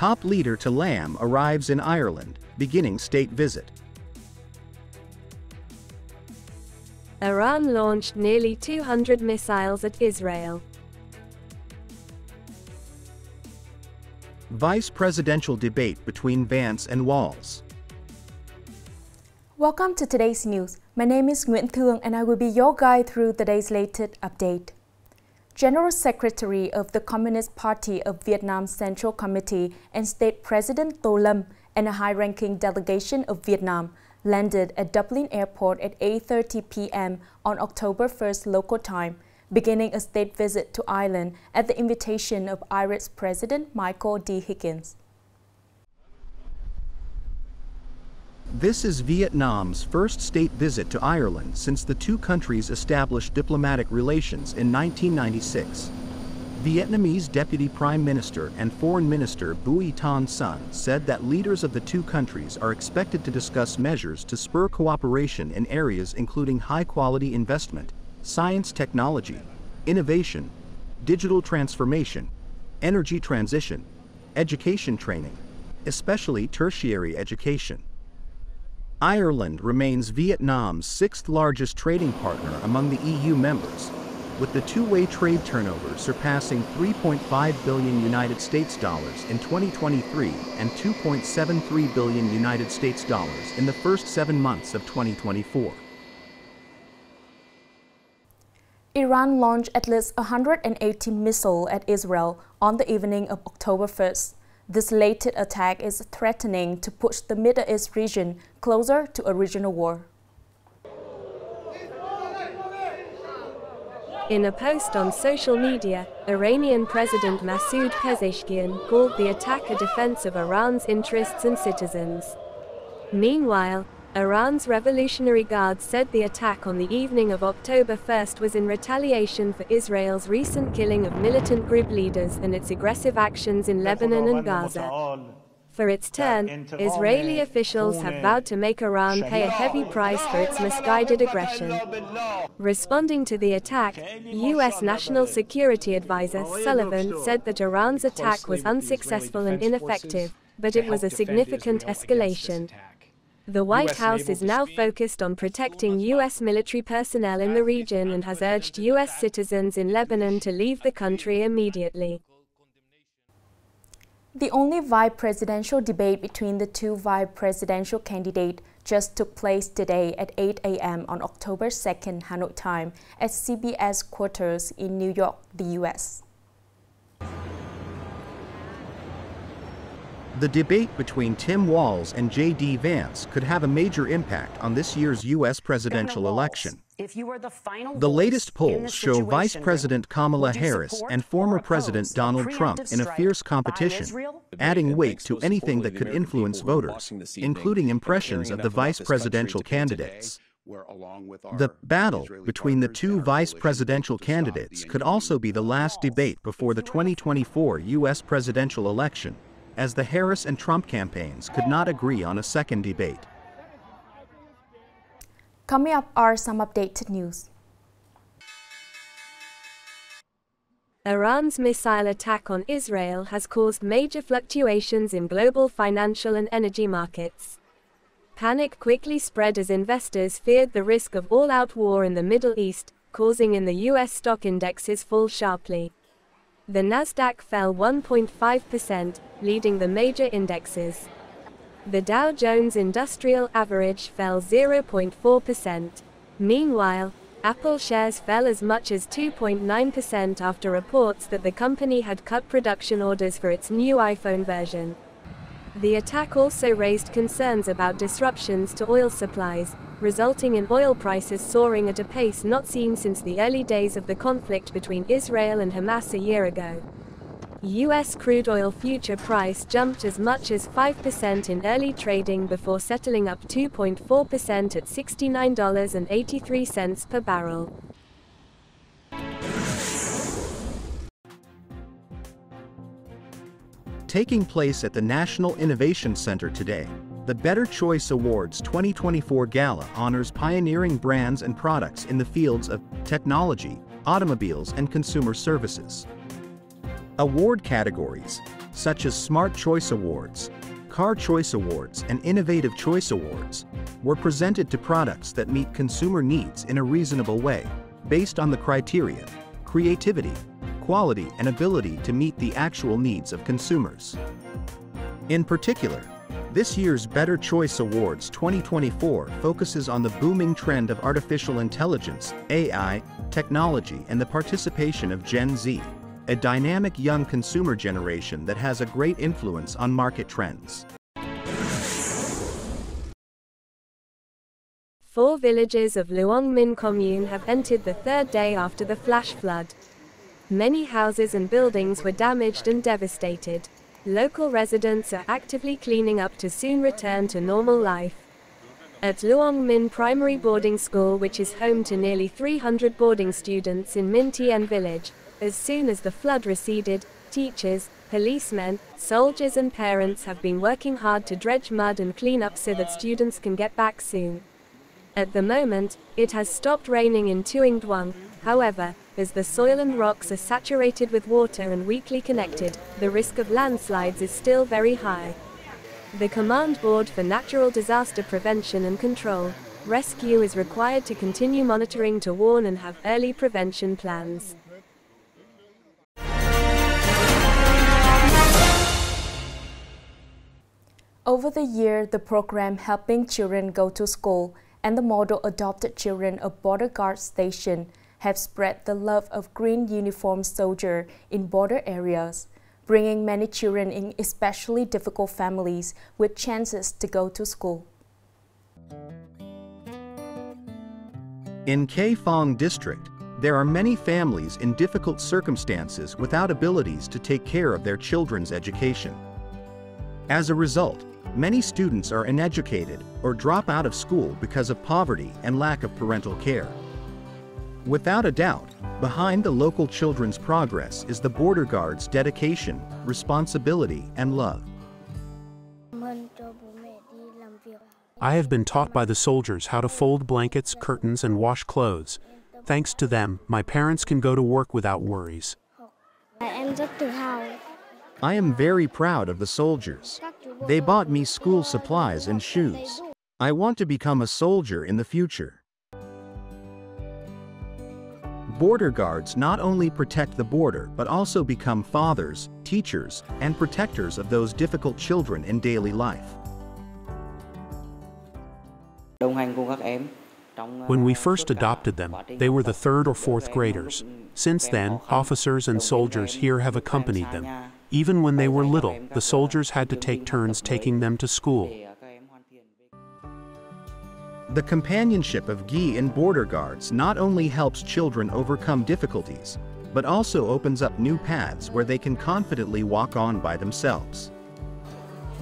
Top leader to Lam arrives in Ireland, beginning state visit. Iran launched nearly 200 missiles at Israel. Vice presidential debate between Vance and Walz. Welcome to today's news. My name is Nguyễn Thị and I will be your guide through today's latest update. General Secretary of the Communist Party of Vietnam Central Committee and State President Tô Lâm and a high-ranking delegation of Vietnam landed at Dublin Airport at 8:30 p.m. on October 1st local time, beginning a state visit to Ireland at the invitation of Irish President Michael D. Higgins. This is Vietnam's first state visit to Ireland since the two countries established diplomatic relations in 1996. Vietnamese Deputy Prime Minister and Foreign Minister Bùi Thanh Xuân said that leaders of the two countries are expected to discuss measures to spur cooperation in areas including high-quality investment, science technology, innovation, digital transformation, energy transition, education training, especially tertiary education. Ireland remains Vietnam's sixth-largest trading partner among the EU members, with the two-way trade turnover surpassing $3.5 billion United States dollars in 2023 and $2.73 billion United States dollars in the first 7 months of 2024. Iran launched at least 180 missiles at Israel on the evening of October 1st. This latest attack is threatening to push the Middle East region closer to a regional war. In a post on social media, Iranian President Masoud Pezeshkian called the attack a defense of Iran's interests and citizens. Meanwhile, Iran's Revolutionary Guard said the attack on the evening of October 1st was in retaliation for Israel's recent killing of militant group leaders and its aggressive actions in Lebanon and Gaza. For its turn, Israeli officials have vowed to make Iran pay a heavy price for its misguided aggression. Responding to the attack, U.S. National Security Advisor Sullivan said that Iran's attack was unsuccessful and ineffective, but it was a significant escalation. The White House is now focused on protecting U.S. military personnel in the region and has urged U.S. citizens in Lebanon to leave the country immediately. The only vice presidential debate between the two vice presidential candidates just took place today at 8 a.m. on October 2nd Hanoi time at CBS quarters in New York, the U.S. The debate between Tim Walz and J.D. Vance could have a major impact on this year's U.S. presidential election. The latest polls show Vice President Kamala Harris and former President Donald Trump in a fierce competition, adding weight to anything that could influence voters, including impressions of the vice presidential candidates. The battle between the two vice presidential candidates could also be the last debate before the 2024 U.S. presidential election, as the Harris and Trump campaigns could not agree on a second debate. Coming up are some updated news. Iran's missile attack on Israel has caused major fluctuations in global financial and energy markets. Panic quickly spread as investors feared the risk of all-out war in the Middle East, causing in the U.S. stock indexes fall sharply. The Nasdaq fell 1.5%, leading the major indexes. The Dow Jones Industrial Average fell 0.4%. Meanwhile, Apple shares fell as much as 2.9% after reports that the company had cut production orders for its new iPhone version. The attack also raised concerns about disruptions to oil supplies, resulting in oil prices soaring at a pace not seen since the early days of the conflict between Israel and Hamas a year ago. U.S. crude oil future price jumped as much as 5% in early trading before settling up 2.4% at $69.83 per barrel. Taking place at the National Innovation Center today, the Better Choice Awards 2024 Gala honors pioneering brands and products in the fields of technology, automobiles, and consumer services. Award categories: such as Smart Choice Awards, Car Choice Awards, and Innovative Choice Awards, were presented to products that meet consumer needs in a reasonable way, based on the criteria, creativity, quality, and ability to meet the actual needs of consumers. In particular, this year's Better Choice Awards 2024 focuses on the booming trend of artificial intelligence, AI, technology, and the participation of Gen Z, a dynamic young consumer generation that has a great influence on market trends. 4 villages of Luang Min commune have entered the 3rd day after the flash flood. Many houses and buildings were damaged and devastated. Local residents are actively cleaning up to soon return to normal life. At Luang Min Primary Boarding School, which is home to nearly 300 boarding students in Min Tien village, as soon as the flood receded, teachers, policemen, soldiers and parents have been working hard to dredge mud and clean up so that students can get back soon. At the moment, it has stopped raining in Tueng Duong. However, as the soil and rocks are saturated with water and weakly connected, the risk of landslides is still very high. The Command Board for Natural Disaster Prevention and Control, Rescue is required to continue monitoring to warn and have early prevention plans. Over the year, the program Helping Children Go to School and the model Adopted Children of Border Guard Station have spread the love of green uniformed soldier in border areas, bringing many children in especially difficult families with chances to go to school. In Khe Phong District, there are many families in difficult circumstances without abilities to take care of their children's education. As a result, many students are uneducated or drop out of school because of poverty and lack of parental care. Without a doubt, behind the local children's progress is the border guards' dedication, responsibility, and love. I have been taught by the soldiers how to fold blankets, curtains, and wash clothes. Thanks to them, my parents can go to work without worries. I am very proud of the soldiers. They bought me school supplies and shoes. I want to become a soldier in the future. Border guards not only protect the border but also become fathers, teachers, and protectors of those difficult children in daily life. When we first adopted them, they were the 3rd or 4th graders. Since then, officers and soldiers here have accompanied them. Even when they were little, the soldiers had to take turns taking them to school. The companionship of GI and border guards not only helps children overcome difficulties, but also opens up new paths where they can confidently walk on by themselves.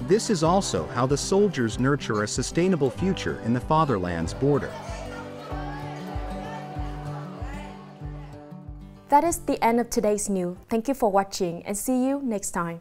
This is also how the soldiers nurture a sustainable future in the fatherland's border. That is the end of today's news. Thank you for watching and see you next time.